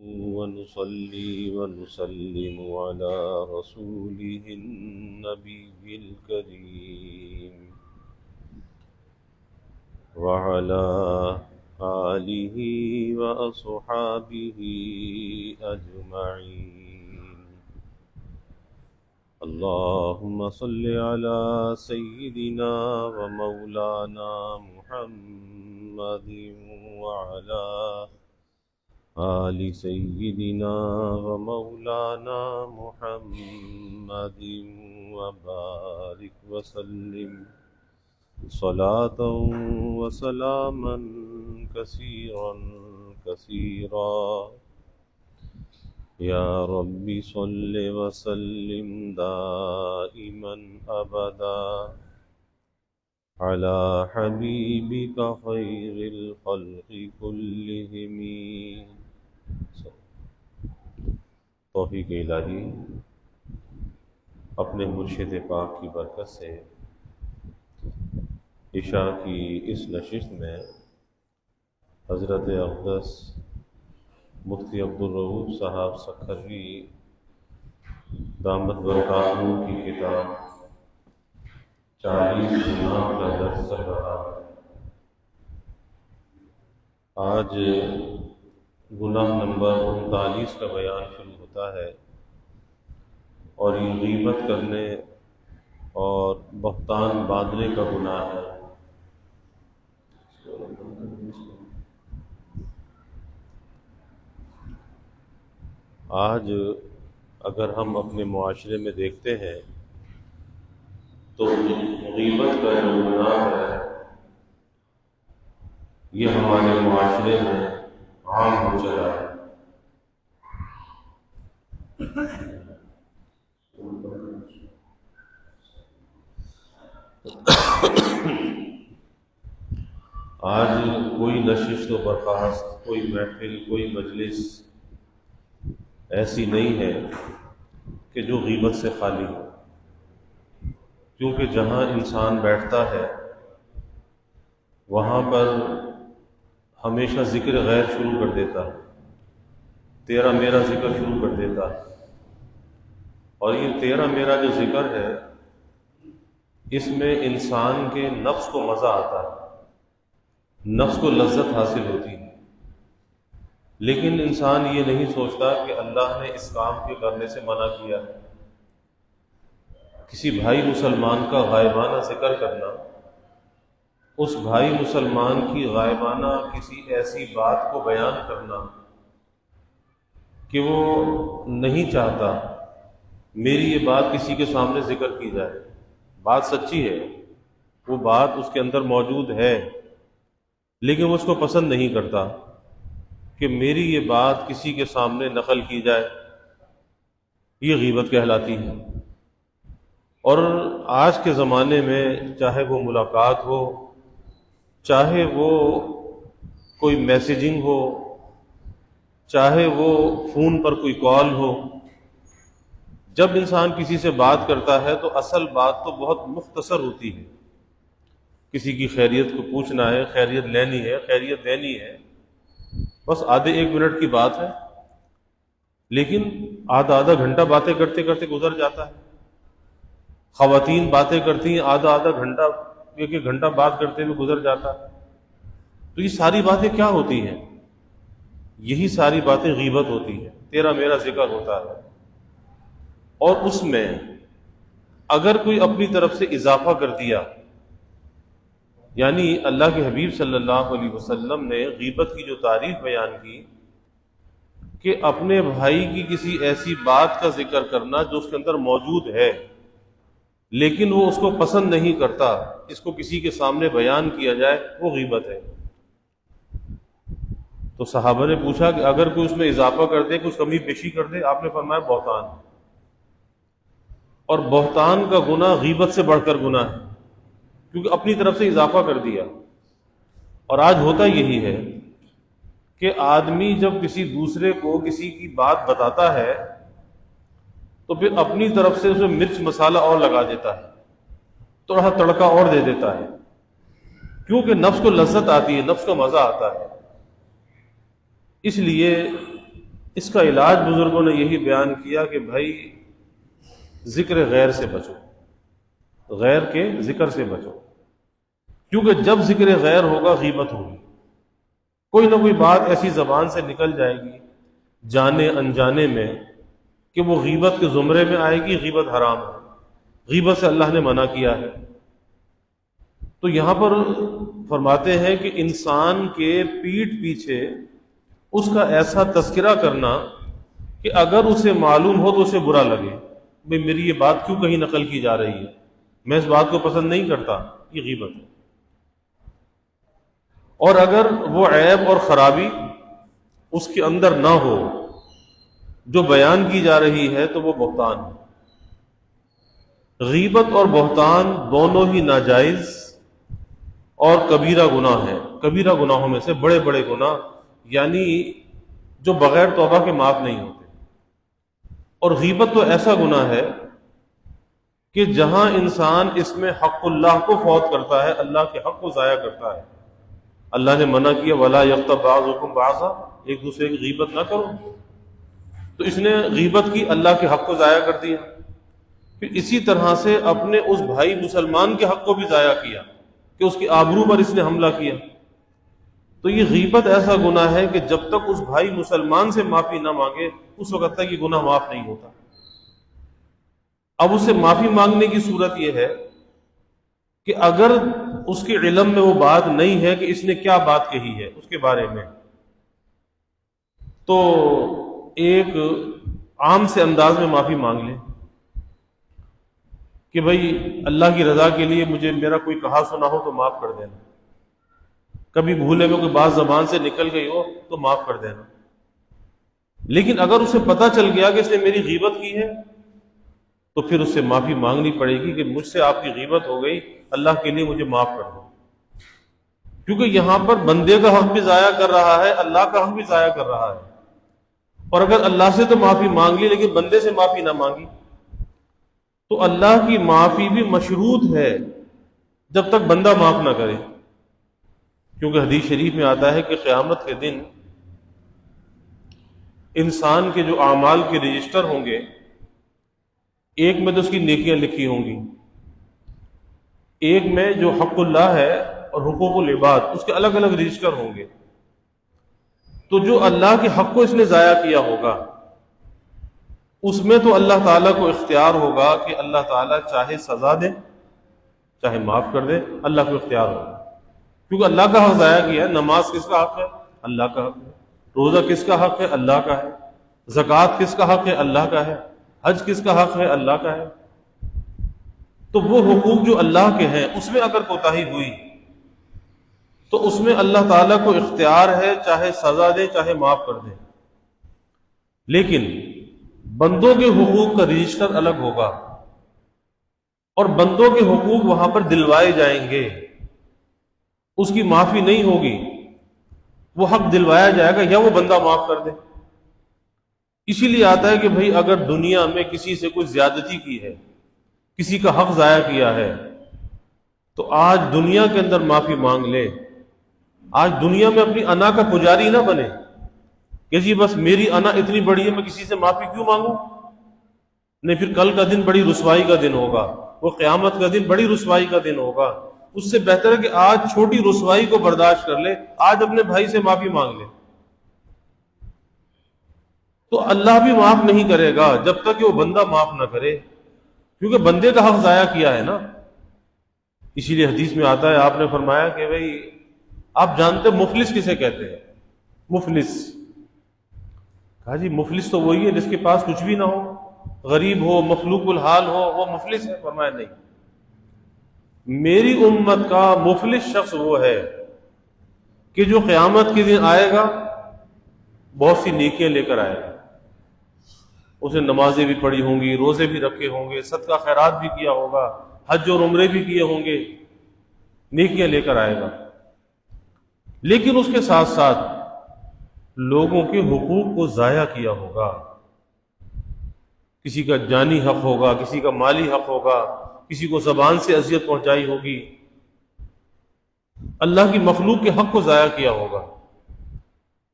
ونصلي ونسلم على رسوله النبي الكريم وعلى آله وأصحابه أجمعين. اللهم صل على سيدنا ومولانا محمد وعلى آل سيدنا ومولانا محمد وبارك وسلم صلاة وسلاما كثيرا كثيرا. يا رب صل وسلم دائما أبدا على حبيبك خير الخلق كلهم. توفیق الہی اپنے مرشد پاک کی برکت سے عشاء کی اس نشست میں حضرت اقدس مفتی عبدالرؤوف صاحب سکھروی دامت برکاتہ کی کتاب 40 گناہ کا درس چل رہا ہے. آج گناہ نمبر 39 کا بیان شروع ہوتا ہے اور یہ غیبت کرنے اور بہتان باندھنے کا گناہ ہے. آج اگر ہم اپنے معاشرے میں دیکھتے ہیں تو غیبت کا جو گناہ ہے یہ ہمارے معاشرے میں عام ہو چلا ہے. آج کوئی نشست و برخاست، کوئی محفل، کوئی مجلس ایسی نہیں ہے کہ جو غیبت سے خالی ہو، کیونکہ جہاں انسان بیٹھتا ہے وہاں پر ہمیشہ ذکر غیر شروع کر دیتا ہے، تیرا میرا ذکر شروع کر دیتا ہے. اور یہ تیرا میرا جو ذکر ہے اس میں انسان کے نفس کو مزہ آتا ہے، نفس کو لذت حاصل ہوتی ہے، لیکن انسان یہ نہیں سوچتا کہ اللہ نے اس کام کے کرنے سے منع کیا ہے. کسی بھائی مسلمان کا غائبانہ ذکر کرنا، اس بھائی مسلمان کی غائبانہ کسی ایسی بات کو بیان کرنا کہ وہ نہیں چاہتا میری یہ بات کسی کے سامنے ذکر کی جائے. بات سچی ہے، وہ بات اس کے اندر موجود ہے، لیکن وہ اس کو پسند نہیں کرتا کہ میری یہ بات کسی کے سامنے نقل کی جائے. یہ غیبت کہلاتی ہے. اور آج کے زمانے میں چاہے وہ ملاقات ہو، چاہے وہ کوئی میسیجنگ ہو، چاہے وہ فون پر کوئی کال ہو، جب انسان کسی سے بات کرتا ہے تو اصل بات تو بہت مختصر ہوتی ہے. کسی کی خیریت کو پوچھنا ہے، خیریت لینی ہے، خیریت دینی ہے، بس آدھے 1 منٹ کی بات ہے، لیکن آدھا گھنٹہ باتیں کرتے کرتے گزر جاتا ہے. خواتین باتیں کرتی ہیں، آدھا گھنٹہ، 1 گھنٹہ بات کرتے ہوئے گزر جاتا ہے. تو یہ ساری باتیں کیا ہوتی ہیں؟ یہی ساری باتیں غیبت ہوتی ہیں، تیرا میرا ذکر ہوتا ہے. اور اس میں اگر کوئی اپنی طرف سے اضافہ کر دیا، یعنی اللہ کے حبیب صلی اللہ علیہ وسلم نے غیبت کی جو تعریف بیان کی کہ اپنے بھائی کی کسی ایسی بات کا ذکر کرنا جو اس کے اندر موجود ہے لیکن وہ اس کو پسند نہیں کرتا اس کو کسی کے سامنے بیان کیا جائے، وہ غیبت ہے. تو صحابہ نے پوچھا کہ اگر کوئی اس میں اضافہ کر دے، کچھ کمی بیشی کر دے، آپ نے فرمایا بہتان. اور بہتان کا گناہ غیبت سے بڑھ کر گناہ ہے، کیونکہ اپنی طرف سے اضافہ کر دیا. اور آج ہوتا یہی ہے کہ آدمی جب کسی دوسرے کو کسی کی بات بتاتا ہے تو پھر اپنی طرف سے اسے مرچ مسالہ اور لگا دیتا ہے، تھوڑا تڑکا اور دے دیتا ہے، کیونکہ نفس کو لذت آتی ہے، نفس کو مزہ آتا ہے. اس لیے اس کا علاج بزرگوں نے یہی بیان کیا کہ بھائی ذکر غیر سے بچو، غیر کے ذکر سے بچو، کیونکہ جب ذکر غیر ہوگا غیبت ہوگی، کوئی نہ کوئی بات ایسی زبان سے نکل جائے گی جانے انجانے میں کہ وہ غیبت کے زمرے میں آئے گی۔ غیبت حرام ہے، غیبت سے اللہ نے منع کیا ہے۔ تو یہاں پر فرماتے ہیں کہ انسان کے پیٹھ پیچھے اس کا ایسا تذکرہ کرنا کہ اگر اسے معلوم ہو تو اسے برا لگے، بھئی میری یہ بات کیوں کہیں نقل کی جا رہی ہے، میں اس بات کو پسند نہیں کرتا، یہ غیبت ہے۔ اور اگر وہ عیب اور خرابی اس کے اندر نہ ہو جو بیان کی جا رہی ہے تو وہ بہتان ہے۔ غیبت اور بہتان دونوں ہی ناجائز اور کبیرہ گناہ ہے، کبیرہ گناہوں میں سے بڑے بڑے گناہ، یعنی جو بغیر توبہ کے معاف نہیں ہوتے۔ اور غیبت تو ایسا گناہ ہے کہ جہاں انسان اس میں حق اللہ کو فوت کرتا ہے، اللہ کے حق کو ضائع کرتا ہے۔ اللہ نے منع کیا وَلَا يَغْتَبْ بَعْضُكُمْ بَعْضًا، ایک دوسرے کی غیبت نہ کرو، تو اس نے غیبت کی، اللہ کے حق کو ضائع کر دیا۔ پھر اسی طرح سے اپنے اس بھائی مسلمان کے حق کو بھی ضائع کیا کہ اس کی آبرو پر اس نے حملہ کیا۔ تو یہ غیبت ایسا گناہ ہے کہ جب تک اس بھائی مسلمان سے معافی نہ مانگے اس وقت تک یہ گناہ معاف نہیں ہوتا۔ اب اس سے معافی مانگنے کی صورت یہ ہے کہ اگر اس کے علم میں وہ بات نہیں ہے کہ اس نے کیا بات کہی ہے اس کے بارے میں، تو ایک عام سے انداز میں معافی مانگ لے کہ بھئی اللہ کی رضا کے لیے مجھے میرا کوئی کہا سنا ہو تو معاف کر دینا، کبھی بھولے میں کوئی بات زبان سے نکل گئی ہو تو معاف کر دینا۔ لیکن اگر اسے پتہ چل گیا کہ اس نے میری غیبت کی ہے تو پھر اس سے معافی مانگنی پڑے گی کہ مجھ سے آپ کی غیبت ہو گئی، اللہ کے لیے مجھے معاف کر دو، کیونکہ یہاں پر بندے کا حق بھی ضائع کر رہا ہے، اللہ کا حق بھی ضائع کر رہا ہے۔ اور اگر اللہ سے تو معافی مانگ لی لیکن بندے سے معافی نہ مانگی تو اللہ کی معافی بھی مشروط ہے جب تک بندہ معاف نہ کرے، کیونکہ حدیث شریف میں آتا ہے کہ قیامت کے دن انسان کے جو اعمال کے رجسٹر ہوں گے، ایک میں تو اس کی نیکیاں لکھی ہوں گی، ایک میں جو حق اللہ ہے اور حقوق العباد اس کے الگ الگ رجسٹر ہوں گے۔ تو جو اللہ کے حق کو اس نے ضائع کیا ہوگا اس میں تو اللہ تعالیٰ کو اختیار ہوگا کہ اللہ تعالیٰ چاہے سزا دے چاہے معاف کر دے، اللہ کو اختیار ہوگا، کیونکہ اللہ کا حق ضائع کیا ہے۔ نماز کس کا حق ہے؟ اللہ کا حق ہے۔ روزہ کس کا حق ہے؟ اللہ کا ہے۔ زکوٰۃ کس کا حق ہے؟ اللہ کا ہے۔ حج کس کا حق ہے؟ اللہ کا ہے۔ تو وہ حقوق جو اللہ کے ہیں اس میں اگر کوتاہی ہوئی تو اس میں اللہ تعالیٰ کو اختیار ہے، چاہے سزا دے چاہے معاف کر دے، لیکن بندوں کے حقوق کا رجسٹر الگ ہوگا اور بندوں کے حقوق وہاں پر دلوائے جائیں گے، اس کی معافی نہیں ہوگی، وہ حق دلوایا جائے گا یا وہ بندہ معاف کر دے۔ اسی لیے آتا ہے کہ بھئی اگر دنیا میں کسی سے کوئی زیادتی کی ہے، کسی کا حق ضائع کیا ہے، تو آج دنیا کے اندر معافی مانگ لے، آج دنیا میں اپنی انا کا پجاری نہ بنے کہ جی بس میری انا اتنی بڑی ہے میں کسی سے معافی کیوں مانگوں، نہیں، پھر کل کا دن بڑی رسوائی کا دن ہوگا، وہ قیامت کا دن بڑی رسوائی کا دن ہوگا۔ اس سے بہتر ہے کہ آج چھوٹی رسوائی کو برداشت کر لے، آج اپنے بھائی سے معافی مانگ لے، تو اللہ بھی معاف نہیں کرے گا جب تک کہ وہ بندہ معاف نہ کرے، کیونکہ بندے کا حق ضائع کیا ہے نا۔ اسی لیے حدیث میں آتا ہے، آپ نے فرمایا کہ بھئی آپ جانتے مفلس کسے کہتے ہیں؟ مفلس، کہا جی مفلس تو وہی ہے جس کے پاس کچھ بھی نہ ہو، غریب ہو، مخلوق الحال ہو، وہ مفلس ہے؟ فرمایا نہیں، میری امت کا مفلس شخص وہ ہے کہ جو قیامت کے دن آئے گا بہت سی نیکیاں لے کر آئے گا، اسے نمازیں بھی پڑھی ہوں گی، روزے بھی رکھے ہوں گے، صدقہ خیرات بھی کیا ہوگا، حج اور عمرے بھی کیے ہوں گے، نیکیاں لے کر آئے گا، لیکن اس کے ساتھ ساتھ لوگوں کے حقوق کو ضائع کیا ہوگا، کسی کا جانی حق ہوگا، کسی کا مالی حق ہوگا، کسی کو زبان سے اذیت پہنچائی ہوگی، اللہ کی مخلوق کے حق کو ضائع کیا ہوگا۔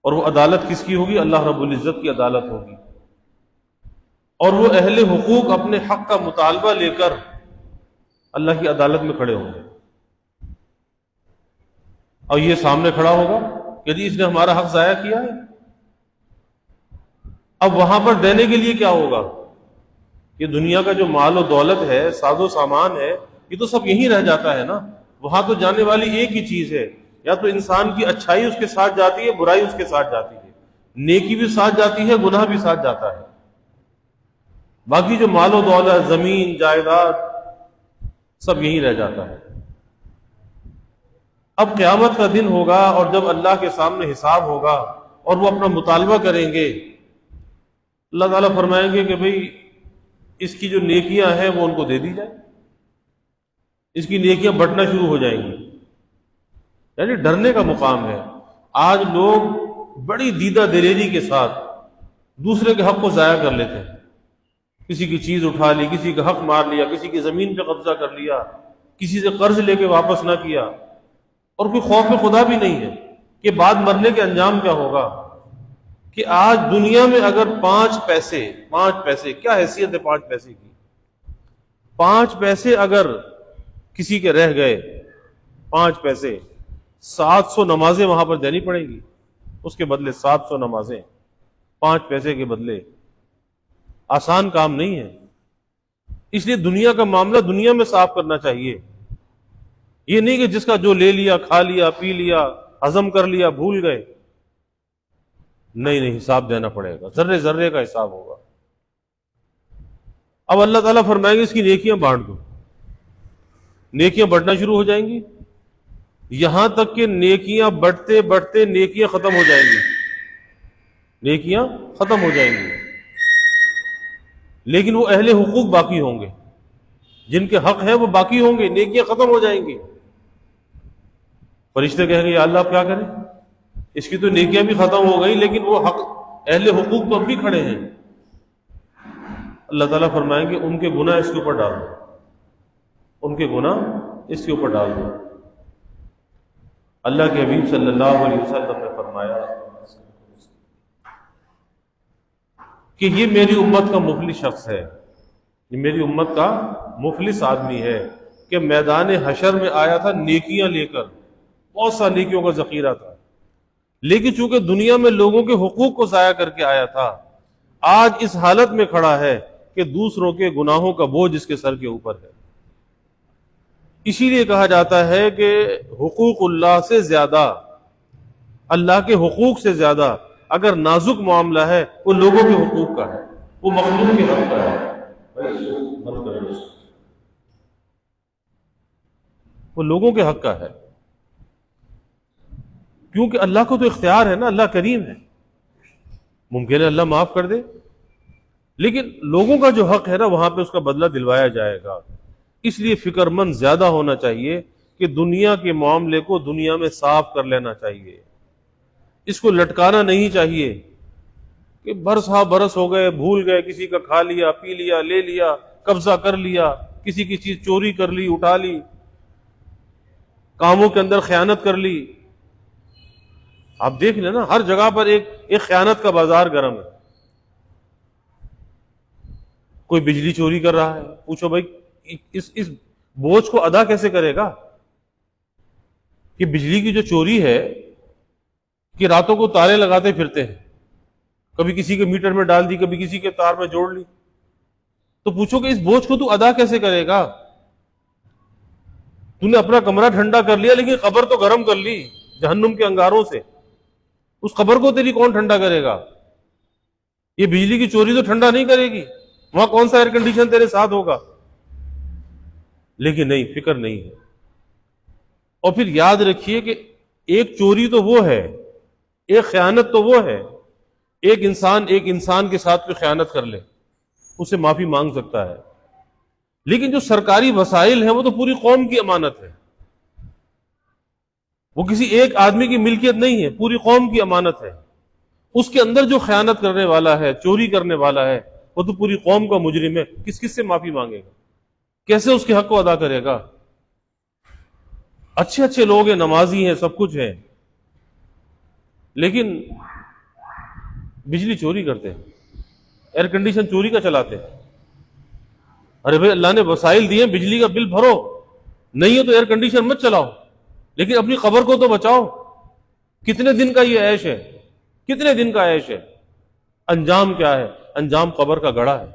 اور وہ عدالت کس کی ہوگی؟ اللہ رب العزت کی عدالت ہوگی، اور وہ اہل حقوق اپنے حق کا مطالبہ لے کر اللہ کی عدالت میں کھڑے ہوں گے، اور یہ سامنے کھڑا ہوگا کہ جی اس نے ہمارا حق ضائع کیا ہے۔ اب وہاں پر دینے کے لیے کیا ہوگا؟ یہ دنیا کا جو مال و دولت ہے، ساز و سامان ہے، یہ تو سب یہیں رہ جاتا ہے نا۔ وہاں تو جانے والی ایک ہی چیز ہے، یا تو انسان کی اچھائی اس کے ساتھ جاتی ہے، برائی اس کے ساتھ جاتی ہے، نیکی بھی ساتھ جاتی ہے، گناہ بھی ساتھ جاتا ہے۔ باقی جو مال و دولت، زمین جائیداد، سب یہیں رہ جاتا ہے۔ اب قیامت کا دن ہوگا، اور جب اللہ کے سامنے حساب ہوگا اور وہ اپنا مطالبہ کریں گے، اللہ تعالیٰ فرمائیں گے کہ بھئی اس کی جو نیکیاں ہیں وہ ان کو دے دی جائیں، اس کی نیکیاں بٹنا شروع ہو جائیں گی۔ یعنی ڈرنے کا مقام ہے۔ آج لوگ بڑی دیدہ دلیری کے ساتھ دوسرے کے حق کو ضائع کر لیتے ہیں، کسی کی چیز اٹھا لی، کسی کا حق مار لیا، کسی کی زمین پہ قبضہ کر لیا، کسی سے قرض لے کے واپس نہ کیا، اور کوئی خوف خدا بھی نہیں ہے کہ بعد مرنے کے انجام کیا ہوگا۔ کہ آج دنیا میں اگر 5 پیسے کیا حیثیت ہے 5 پیسے کی؟ 5 پیسے اگر کسی کے رہ گئے، 5 پیسے، 700 نمازیں وہاں پر دینی پڑیں گی، اس کے بدلے 700 نمازیں 5 پیسے کے بدلے۔ آسان کام نہیں ہے۔ اس لیے دنیا کا معاملہ دنیا میں صاف کرنا چاہیے، یہ نہیں کہ جس کا جو لے لیا، کھا لیا، پی لیا، ہضم کر لیا، بھول گئے۔ نہیں، حساب دینا پڑے گا، ذرے ذرے کا حساب ہوگا۔ اب اللہ تعالیٰ فرمائیں گے اس کی نیکیاں بانٹ دو، نیکیاں بڑھنا شروع ہو جائیں گی، یہاں تک کہ نیکیاں بڑھتے بڑھتے نیکیاں ختم ہو جائیں گی، نیکیاں ختم ہو جائیں گی، لیکن وہ اہل حقوق باقی ہوں گے، جن کے حق ہیں وہ باقی ہوں گے، نیکیاں ختم ہو جائیں گی۔ فرشتے کہیں گے یا اللہ کیا کریں، اس کی تو نیکیاں بھی ختم ہو گئی، لیکن وہ حق اہل حقوق تو اب بھی کھڑے ہیں۔ اللہ تعالیٰ فرمائیں گے ان کے گناہ اس کے اوپر ڈال دو، ان کے گناہ اس کے اوپر ڈال دو۔ اللہ کے حبیب صلی اللہ علیہ وسلم نے فرمایا کہ یہ میری امت کا مفلس شخص ہے، یہ میری امت کا مفلس آدمی ہے کہ میدان حشر میں آیا تھا نیکیاں لے کر، بہت سا نیکیوں کا ذخیرہ تھا، لیکن چونکہ دنیا میں لوگوں کے حقوق کو ضائع کر کے آیا تھا، آج اس حالت میں کھڑا ہے کہ دوسروں کے گناہوں کا بوجھ اس کے سر کے اوپر ہے۔ اسی لیے کہا جاتا ہے کہ حقوق اللہ سے زیادہ، اللہ کے حقوق سے زیادہ اگر نازک معاملہ ہے وہ لوگوں کے حقوق کا ہے، وہ مخلوق کے حق کا ہے، وہ لوگوں کے حق کا ہے، کیونکہ اللہ کو تو اختیار ہے نا، اللہ کریم ہے، ممکن ہے اللہ معاف کر دے، لیکن لوگوں کا جو حق ہے نا وہاں پہ اس کا بدلہ دلوایا جائے گا۔ اس لیے فکر مند زیادہ ہونا چاہیے کہ دنیا کے معاملے کو دنیا میں صاف کر لینا چاہیے، اس کو لٹکانا نہیں چاہیے کہ برس ہاں برس ہو گئے، بھول گئے، کسی کا کھا لیا، پی لیا، لے لیا، قبضہ کر لیا، کسی کی چیز چوری کر لی، اٹھا لی، کاموں کے اندر خیانت کر لی۔ آپ دیکھ لیں نا، ہر جگہ پر ایک خیانت کا بازار گرم ہے۔ کوئی بجلی چوری کر رہا ہے، پوچھو بھائی اس بوجھ کو ادا کیسے کرے گا؟ کہ بجلی کی جو چوری ہے کہ راتوں کو تارے لگاتے پھرتے ہیں، کبھی کسی کے میٹر میں ڈال دی، کبھی کسی کے تار میں جوڑ لی، تو پوچھو کہ اس بوجھ کو تو ادا کیسے کرے گا؟ تو نے اپنا کمرہ ٹھنڈا کر لیا، لیکن قبر تو گرم کر لی جہنم کے انگاروں سے، اس قبر کو تیری کون ٹھنڈا کرے گا؟ یہ بجلی کی چوری تو ٹھنڈا نہیں کرے گی، وہاں کون سا ایئر کنڈیشن تیرے ساتھ ہوگا؟ لیکن نہیں، فکر نہیں ہے۔ اور پھر یاد رکھیے کہ ایک چوری تو وہ ہے، ایک خیانت تو وہ ہے، ایک انسان کے ساتھ کوئی خیانت کر لے اسے معافی مانگ سکتا ہے، لیکن جو سرکاری وسائل ہیں وہ تو پوری قوم کی امانت ہے، وہ کسی ایک آدمی کی ملکیت نہیں ہے، پوری قوم کی امانت ہے۔ اس کے اندر جو خیانت کرنے والا ہے، چوری کرنے والا ہے، وہ تو پوری قوم کا مجرم ہے، کس سے معافی مانگے گا؟ کیسے اس کے حق کو ادا کرے گا؟ اچھے لوگ ہیں، نمازی ہیں، سب کچھ ہیں، لیکن بجلی چوری کرتے ہیں، ایئر کنڈیشن چوری کا چلاتے ہیں. ارے بھائی اللہ نے وسائل دیے، بجلی کا بل بھرو، نہیں ہے تو ایئر کنڈیشن مت چلاؤ، لیکن اپنی قبر کو تو بچاؤ. کتنے دن کا یہ عیش ہے، کتنے دن کا عیش ہے. انجام کیا ہے؟ انجام قبر کا گڑھا ہے.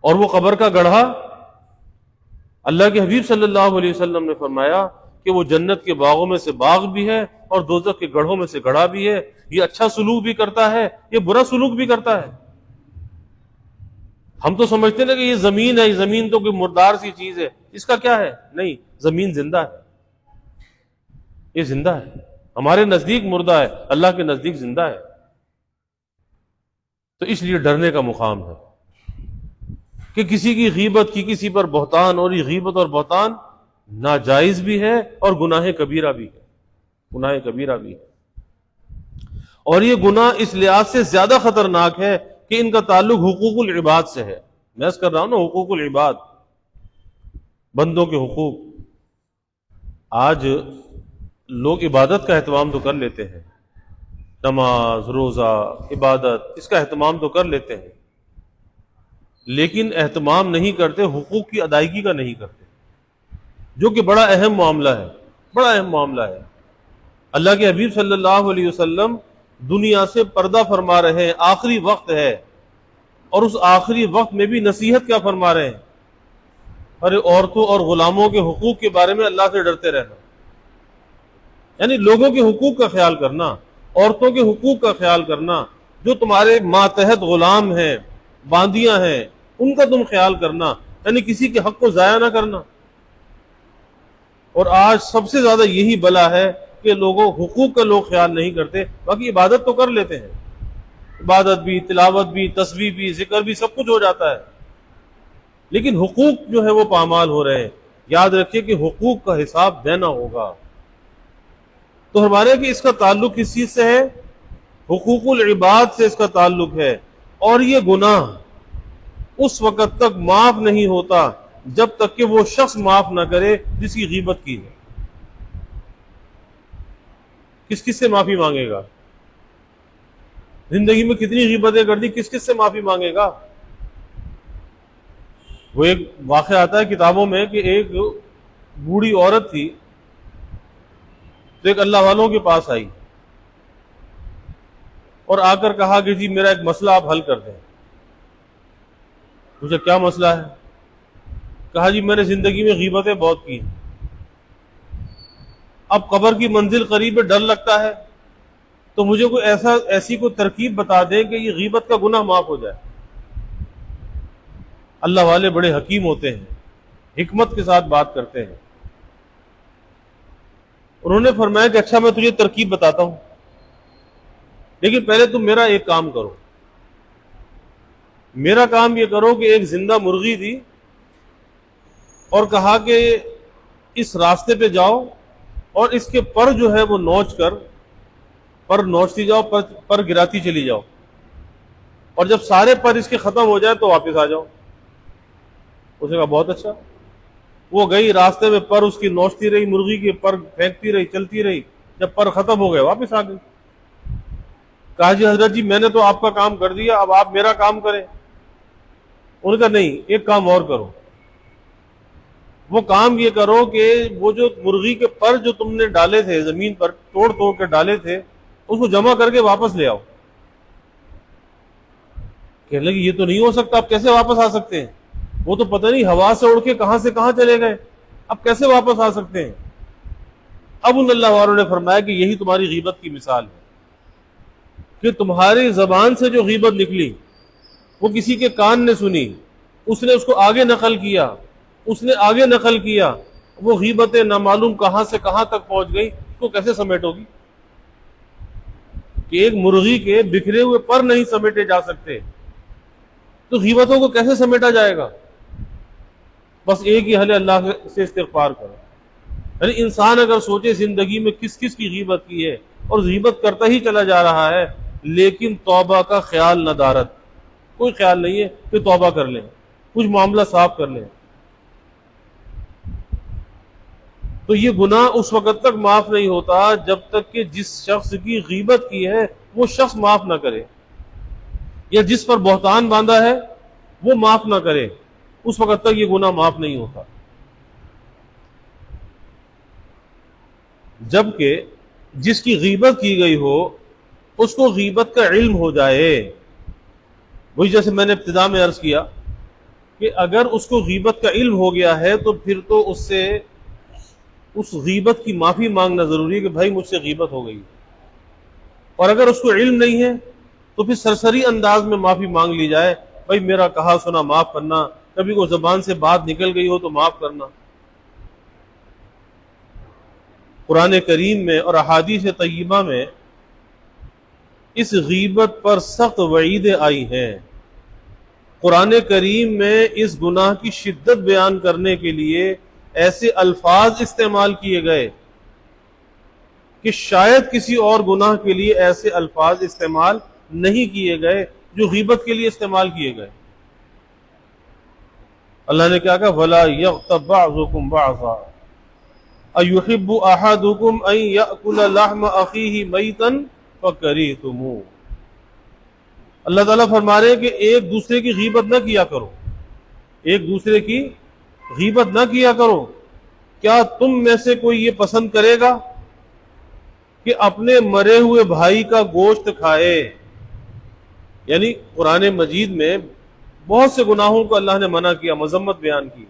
اور وہ قبر کا گڑھا اللہ کے حبیب صلی اللہ علیہ وسلم نے فرمایا کہ وہ جنت کے باغوں میں سے باغ بھی ہے اور دوزخ کے گڑھوں میں سے گڑھا بھی ہے. یہ اچھا سلوک بھی کرتا ہے، یہ برا سلوک بھی کرتا ہے. ہم تو سمجھتے ہیں کہ یہ زمین ہے، یہ زمین تو کوئی مردار سی چیز ہے، اس کا کیا ہے؟ نہیں، زمین زندہ ہے، یہ زندہ ہے. ہمارے نزدیک مردہ ہے، اللہ کے نزدیک زندہ ہے. تو اس لیے ڈرنے کا مقام ہے کہ کسی کی غیبت کی، کسی پر بہتان، اور یہ غیبت اور بہتان ناجائز بھی ہے اور گناہ کبیرہ بھی ہے، گناہ کبیرہ بھی ہے. اور یہ گناہ اس لحاظ سے زیادہ خطرناک ہے کہ ان کا تعلق حقوق العباد سے ہے. میں کر رہا ہوں نا، حقوق العباد، بندوں کے حقوق. آج لوگ عبادت کا اہتمام تو کر لیتے ہیں، نماز، روزہ، عبادت، اس کا اہتمام تو کر لیتے ہیں، لیکن اہتمام نہیں کرتے، حقوق کی ادائیگی کا نہیں کرتے، جو کہ بڑا اہم معاملہ ہے، بڑا اہم معاملہ ہے. اللہ کے حبیب صلی اللہ علیہ وسلم دنیا سے پردہ فرما رہے ہیں، آخری وقت ہے، اور اس آخری وقت میں بھی نصیحت کیا فرما رہے ہیں؟ ارے عورتوں اور غلاموں کے حقوق کے بارے میں اللہ سے ڈرتے رہنا، یعنی لوگوں کے حقوق کا خیال کرنا، عورتوں کے حقوق کا خیال کرنا، جو تمہارے ماتحت غلام ہیں، باندیاں ہیں، ان کا تم خیال کرنا، یعنی کسی کے حق کو ضائع نہ کرنا. اور آج سب سے زیادہ یہی بلا ہے کہ لوگوں حقوق کا لوگ خیال نہیں کرتے. باقی عبادت تو کر لیتے ہیں، عبادت بھی، تلاوت بھی، تسبیح بھی، ذکر بھی، سب کچھ ہو جاتا ہے، لیکن حقوق جو ہے وہ پامال ہو رہے ہیں. یاد رکھیے کہ حقوق کا حساب دینا ہوگا. تو ہمارے کہ اس کا تعلق کس چیز سے ہے؟ حقوق العباد سے اس کا تعلق ہے. اور یہ گناہ اس وقت تک معاف نہیں ہوتا جب تک کہ وہ شخص معاف نہ کرے جس کی غیبت کی ہے. کس کس سے معافی مانگے گا؟ زندگی میں کتنی غیبتیں کر دی، کس کس سے معافی مانگے گا؟ وہ ایک واقعہ آتا ہے کتابوں میں کہ ایک بوڑھی عورت تھی، تو ایک اللہ والوں کے پاس آئی اور آ کر کہا کہ جی میرا ایک مسئلہ آپ حل کر دیں. مجھے کیا مسئلہ ہے؟ کہا جی میں نے زندگی میں غیبتیں بہت کی، اب قبر کی منزل قریب ہے، ڈر لگتا ہے، تو مجھے کوئی ایسی کوئی ترکیب بتا دیں کہ یہ غیبت کا گناہ معاف ہو جائے. اللہ والے بڑے حکیم ہوتے ہیں، حکمت کے ساتھ بات کرتے ہیں. انہوں نے فرمایا کہ اچھا میں تجھے ترکیب بتاتا ہوں، لیکن پہلے تم میرا ایک کام کرو. میرا کام یہ کرو کہ ایک زندہ مرغی دی اور کہا کہ اس راستے پہ جاؤ اور اس کے پر جو ہے وہ نوچ کر، پر نوچتی جاؤ، پر گراتی چلی جاؤ، اور جب سارے پر اس کے ختم ہو جائے تو واپس آ جاؤ. اس نے کہا بہت اچھا. وہ گئی، راستے میں پر اس کی نوچتی رہی، مرغی کے پر پھینکتی رہی، چلتی رہی، جب پر ختم ہو گئے واپس آ گئی. کہا جی حضرت جی میں نے تو آپ کا کام کر دیا، اب آپ میرا کام کریں. انہوں نے کہا نہیں، ایک کام اور کرو. وہ کام یہ کرو کہ وہ جو مرغی کے پر جو تم نے ڈالے تھے زمین پر، توڑ کے ڈالے تھے، اس کو جمع کر کے واپس لے آؤ. کہنے لگی یہ تو نہیں ہو سکتا، آپ کیسے واپس آ سکتے ہیں؟ وہ تو پتہ نہیں ہوا سے اڑ کے کہاں سے کہاں چلے گئے، اب کیسے واپس آ سکتے ہیں؟ اب ان اللہ والوں نے فرمایا کہ یہی تمہاری غیبت کی مثال ہے کہ تمہاری زبان سے جو غیبت نکلی وہ کسی کے کان نے سنی، اس نے اس کو آگے نقل کیا، اس نے آگے نقل کیا، وہ غیبتیں نامعلوم کہاں سے کہاں تک پہنچ گئی، اس کو کیسے سمیٹو گی؟ کہ ایک مرغی کے بکھرے ہوئے پر نہیں سمیٹے جا سکتے، تو غیبتوں کو کیسے سمیٹا جائے گا؟ بس ایک ہی حل ہے، اللہ سے استغفار کرو. یعنی انسان اگر سوچے زندگی میں کس کس کی غیبت کی ہے اور غیبت کرتا ہی چلا جا رہا ہے، لیکن توبہ کا خیال نہ دارت، کوئی خیال نہیں ہے کہ توبہ کر لیں، کچھ معاملہ صاف کر لیں. تو یہ گناہ اس وقت تک معاف نہیں ہوتا جب تک کہ جس شخص کی غیبت کی ہے وہ شخص معاف نہ کرے، یا جس پر بہتان باندھا ہے وہ معاف نہ کرے، اس وقت تک یہ گناہ معاف نہیں ہوتا۔ جبکہ جس کی غیبت کی گئی ہو اس کو غیبت کا علم ہو جائے، وہی جیسے میں نے ابتدا میں عرض کیا کہ اگر اس کو غیبت کا علم ہو گیا ہے تو پھر تو اس سے اس غیبت کی معافی مانگنا ضروری ہے کہ بھائی مجھ سے غیبت ہو گئی، اور اگر اس کو علم نہیں ہے تو پھر سرسری انداز میں معافی مانگ لی جائے، بھائی میرا کہا سنا معاف کرنا، کبھی کوئی زبان سے بات نکل گئی ہو تو معاف کرنا۔ قرآن کریم میں اور احادیث طیبہ میں اس غیبت پر سخت وعیدیں آئی ہیں۔ قرآن کریم میں اس گناہ کی شدت بیان کرنے کے لیے ایسے الفاظ استعمال کیے گئے کہ شاید کسی اور گناہ کے لیے ایسے الفاظ استعمال نہیں کیے گئے جو غیبت کے لیے استعمال کیے گئے۔ اللہ نے کیا کہا وَلَا يَغْتَبْ بَعْضُكُمْ بَعْضًا أَيُحِبُّ أَحَدُكُمْ أَن يَأْكُلَ لَحْمَ أَخِيهِ مَيْتًا فَكَرِهْتُمُوهُ۔ اللہ تعالیٰ فرما رہے ہیں کہ ایک دوسرے کی غیبت نہ کیا کرو، ایک دوسرے کی غیبت نہ کیا کرو۔ کیا تم میں سے کوئی یہ پسند کرے گا کہ اپنے مرے ہوئے بھائی کا گوشت کھائے؟ یعنی قرآن مجید میں بہت سے گناہوں کو اللہ نے منع کیا، مذمت بیان کی،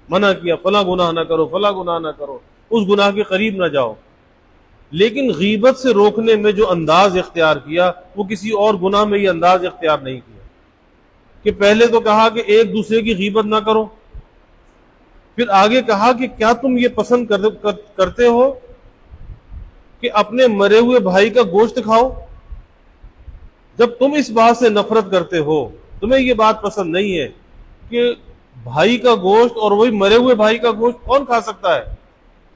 منع کیا فلاں گناہ نہ کرو، فلاں گناہ نہ کرو، اس گناہ کے قریب نہ جاؤ، لیکن غیبت سے روکنے میں جو انداز اختیار کیا وہ کسی اور گناہ میں یہ انداز اختیار نہیں کیا کہ پہلے تو کہا کہ ایک دوسرے کی غیبت نہ کرو، پھر آگے کہا کہ کیا تم یہ پسند کرتے ہو کہ اپنے مرے ہوئے بھائی کا گوشت کھاؤ؟ جب تم اس بات سے نفرت کرتے ہو، تمہیں یہ بات پسند نہیں ہے کہ بھائی کا گوشت اور وہی مرے ہوئے بھائی کا گوشت کون کھا سکتا ہے،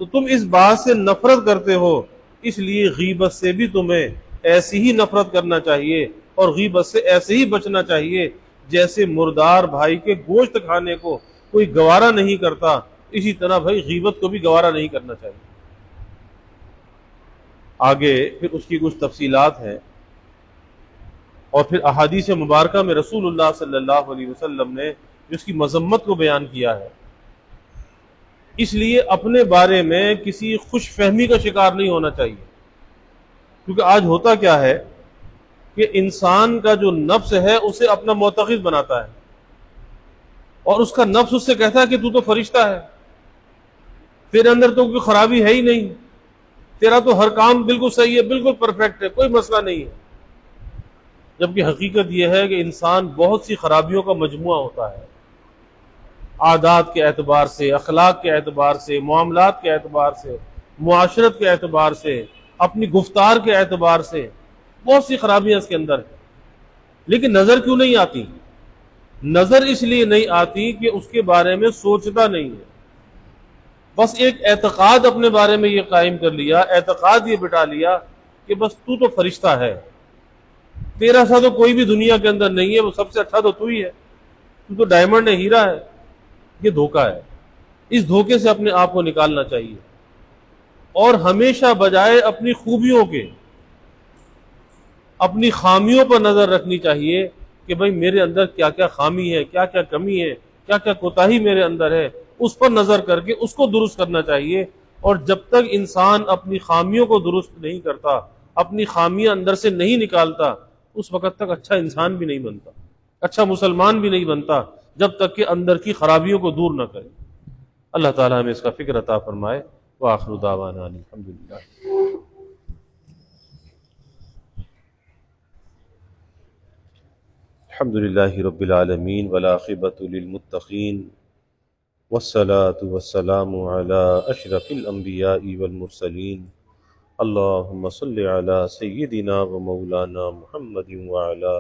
تو تم اس بات سے نفرت کرتے ہو، اس لیے غیبت سے بھی تمہیں ایسی ہی نفرت کرنا چاہیے اور غیبت سے ایسے ہی بچنا چاہیے جیسے مردار بھائی کے گوشت کھانے کو کوئی گوارا نہیں کرتا، اسی طرح بھائی غیبت کو بھی گوارا نہیں کرنا چاہیے۔ آگے پھر اس کی کچھ تفصیلات ہیں، اور پھر احادیث مبارکہ میں رسول اللہ صلی اللہ علیہ وسلم نے اس کی مذمت کو بیان کیا ہے۔ اس لیے اپنے بارے میں کسی خوش فہمی کا شکار نہیں ہونا چاہیے، کیونکہ آج ہوتا کیا ہے کہ انسان کا جو نفس ہے اسے اپنا معتقد بناتا ہے، اور اس کا نفس اس سے کہتا ہے کہ تو فرشتہ ہے، تیرے اندر تو کوئی خرابی ہے ہی نہیں، تیرا تو ہر کام بالکل صحیح ہے، بالکل پرفیکٹ ہے، کوئی مسئلہ نہیں ہے۔ جبکہ حقیقت یہ ہے کہ انسان بہت سی خرابیوں کا مجموعہ ہوتا ہے، عادات کے اعتبار سے، اخلاق کے اعتبار سے، معاملات کے اعتبار سے، معاشرت کے اعتبار سے، اپنی گفتار کے اعتبار سے بہت سی خرابیاں اس کے اندر ہیں، لیکن نظر کیوں نہیں آتی؟ نظر اس لیے نہیں آتی کہ اس کے بارے میں سوچتا نہیں ہے، بس ایک اعتقاد اپنے بارے میں یہ قائم کر لیا، اعتقاد یہ بٹھا لیا کہ بس تو فرشتہ ہے، تیرا سا تو کوئی بھی دنیا کے اندر نہیں ہے، وہ سب سے اچھا تو ہی ہے، تو ڈائمنڈ ہے، ہیرا ہے۔ یہ دھوکہ ہے، اس دھوکے سے اپنے آپ کو نکالنا چاہیے، اور ہمیشہ بجائے اپنی خوبیوں کے اپنی خامیوں پر نظر رکھنی چاہیے کہ بھئی میرے اندر کیا کیا خامی ہے، کیا کیا کمی ہے، کیا کیا کوتاہی میرے اندر ہے، اس پر نظر کر کے اس کو درست کرنا چاہیے۔ اور جب تک انسان اپنی خامیوں کو درست نہیں کرتا، اپنی خامیاں اندر سے نہیں نکالتا، اس وقت تک اچھا انسان بھی نہیں بنتا، اچھا مسلمان بھی نہیں بنتا، جب تک کہ اندر کی خرابیوں کو دور نہ کرے۔ اللہ تعالیٰ ہمیں اس کا فکر عطا فرمائے۔ وآخر دعوانا الحمدللہ۔ الحمد للہ رب العالمین والعاقبۃ للمتقین والصلاة والسلام علی اشرف الانبیاء والمرسلین اللہم صل علی سیدنا و مولانا محمد وعلی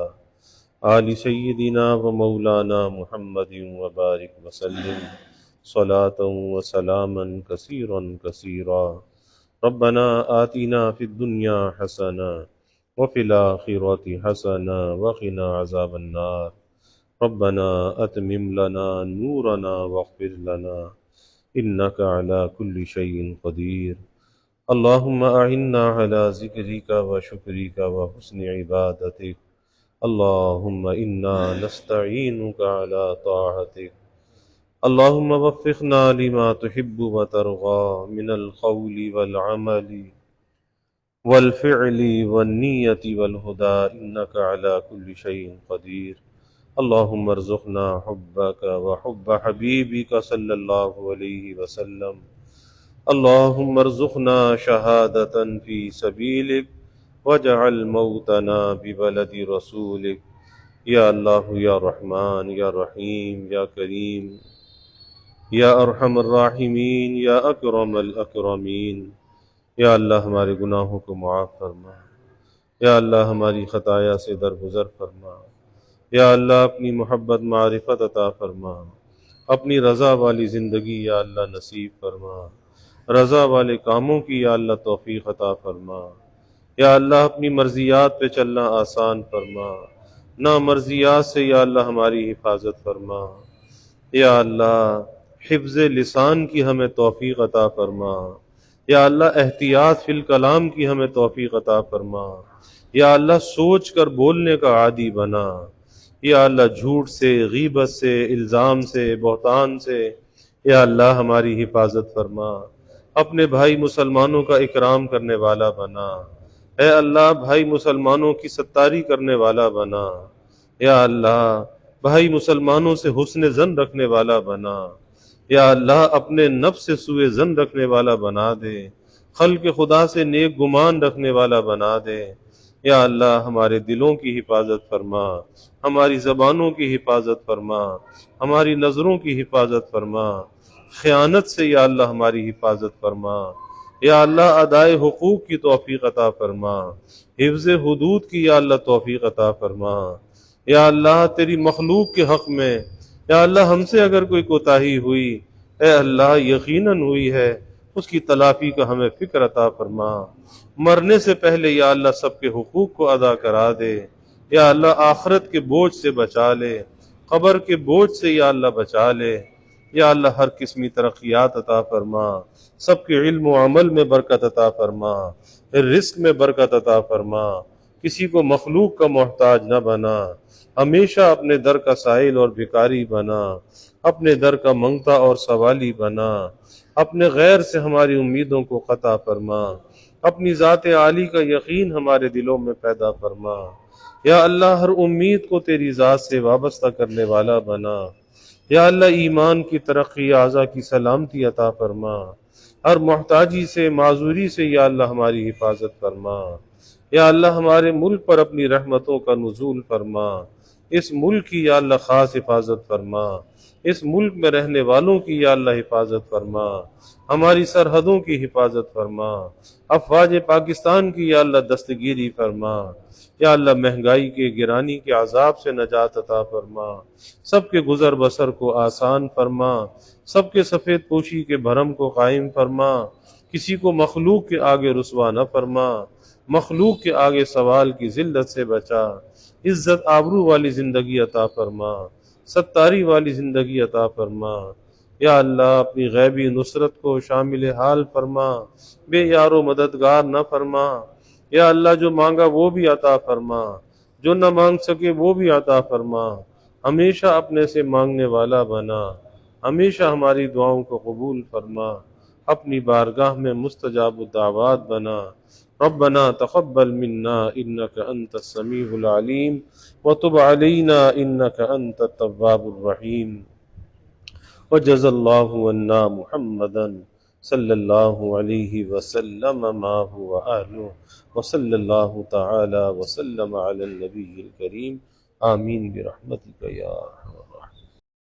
آل سیدنا و مولانا محمد وبارک وسلم صلاة و سلاما کثیرا کثیرا۔ ربنا آتنا فی الدنیا حسنہ وفی الآخرۃ حسنہ وقنا عذاب النار۔ ربنا اتمم لنا نورنا واغفر لنا إنك على كل شيء قدير. اللهم أعنا على ذكرك وشكرك وحسن عبادتك. اللهم إنا نستعينك على طاعتك. اللهم وفقنا لما تحب وترضى من القول والعمل والفعل والنية والهدى، إنك على كل شيء قدير. اللهم ارزقنا حبك وحب حبيبك صلى الله عليه وسلم. اللهم ارزقنا شهادة في سبيلك واجعل موتنا ببلد رسولك. یا اللہ یا رحمان یا رحیم یا کریم یا ارحم الراحمین یا اکرم الاکرمین. یا اللہ ہمارے گناہوں کو معاف فرما. یا اللہ ہماری خطایا سے درگزر فرما. یا اللہ اپنی محبت معرفت عطا فرما. اپنی رضا والی زندگی یا اللہ نصیب فرما. رضا والے کاموں کی یا اللہ توفیق عطا فرما. یا اللہ اپنی مرضیات پہ چلنا آسان فرما. نامرضیات سے یا اللہ ہماری حفاظت فرما. یا اللہ حفظ لسان کی ہمیں توفیق عطا فرما. یا اللہ احتیاط فی الکلام کی ہمیں توفیق عطا فرما. یا اللہ سوچ کر بولنے کا عادی بنا. یا اللہ جھوٹ سے، غیبت سے، الزام سے، بہتان سے یا اللہ ہماری حفاظت فرما. اپنے بھائی مسلمانوں کا اکرام کرنے والا بنا. اے اللہ بھائی مسلمانوں کی ستاری کرنے والا بنا. یا اللہ بھائی مسلمانوں سے حسن ظن رکھنے والا بنا. یا اللہ اپنے نفس سے سوء ظن رکھنے والا بنا دے. خلق خدا سے نیک گمان رکھنے والا بنا دے. یا اللہ ہمارے دلوں کی حفاظت فرما. ہماری زبانوں کی حفاظت فرما. ہماری نظروں کی حفاظت فرما. خیانت سے یا اللہ ہماری حفاظت فرما. یا اللہ ادائے حقوق کی توفیق عطا فرما. حفظ حدود کی یا اللہ توفیق عطا فرما. یا اللہ تیری مخلوق کے حق میں یا اللہ ہم سے اگر کوئی کوتاہی ہوئی، اے اللہ یقیناً ہوئی ہے، اس کی تلافی کا ہمیں فکر عطا فرما. مرنے سے پہلے یا اللہ سب کے حقوق کو ادا کرا دے. یا اللہ آخرت کے بوجھ سے بچا لے. قبر کے بوجھ سے یا اللہ بچا لے. یا اللہ ہر قسمی ترقیات عطا فرما. سب کے علم و عمل میں برکت عطا فرما. رزق میں برکت عطا فرما. کسی کو مخلوق کا محتاج نہ بنا. ہمیشہ اپنے در کا سائل اور بھکاری بنا. اپنے در کا منگتا اور سوالی بنا. اپنے غیر سے ہماری امیدوں کو قطع فرما. اپنی ذات عالی کا یقین ہمارے دلوں میں پیدا فرما. یا اللہ ہر امید کو تیری ذات سے وابستہ کرنے والا بنا. یا اللہ ایمان کی ترقی، اعضاء کی سلامتی عطا فرما. ہر محتاجی سے، معذوری سے یا اللہ ہماری حفاظت فرما. یا اللہ ہمارے ملک پر اپنی رحمتوں کا نزول فرما. اس ملک کی یا اللہ خاص حفاظت فرما. اس ملک میں رہنے والوں کی یا اللہ حفاظت فرما. ہماری سرحدوں کی حفاظت فرما. افواج پاکستان کی یا اللہ دستگیری فرما. یا اللہ مہنگائی کے، گرانی کے عذاب سے نجات عطا فرما. سب کے گزر بسر کو آسان فرما. سب کے سفید پوشی کے بھرم کو قائم فرما. کسی کو مخلوق کے آگے رسوا نہ فرما. مخلوق کے آگے سوال کی ذلت سے بچا. عزت آبرو والی زندگی عطا فرما. ستاری والی زندگی عطا فرما. یا اللہ اپنی غیبی نصرت کو شامل حال فرما. بے یار و مددگار نہ فرما. یا اللہ جو مانگا وہ بھی عطا فرما. جو نہ مانگ سکے وہ بھی عطا فرما. ہمیشہ اپنے سے مانگنے والا بنا. ہمیشہ ہماری دعاؤں کو قبول فرما. اپنی بارگاہ میں مستجاب الدعوات بنا. ربنا تقبل منا انك انت السميع العليم وتب علينا انك انت التواب الرحيم. وجزى الله عنا محمدا صلى الله عليه وسلم ما هو اهله وصلى الله تعالى وسلم على النبي الكريم. آمين برحمتك يا ارحم الراحمين.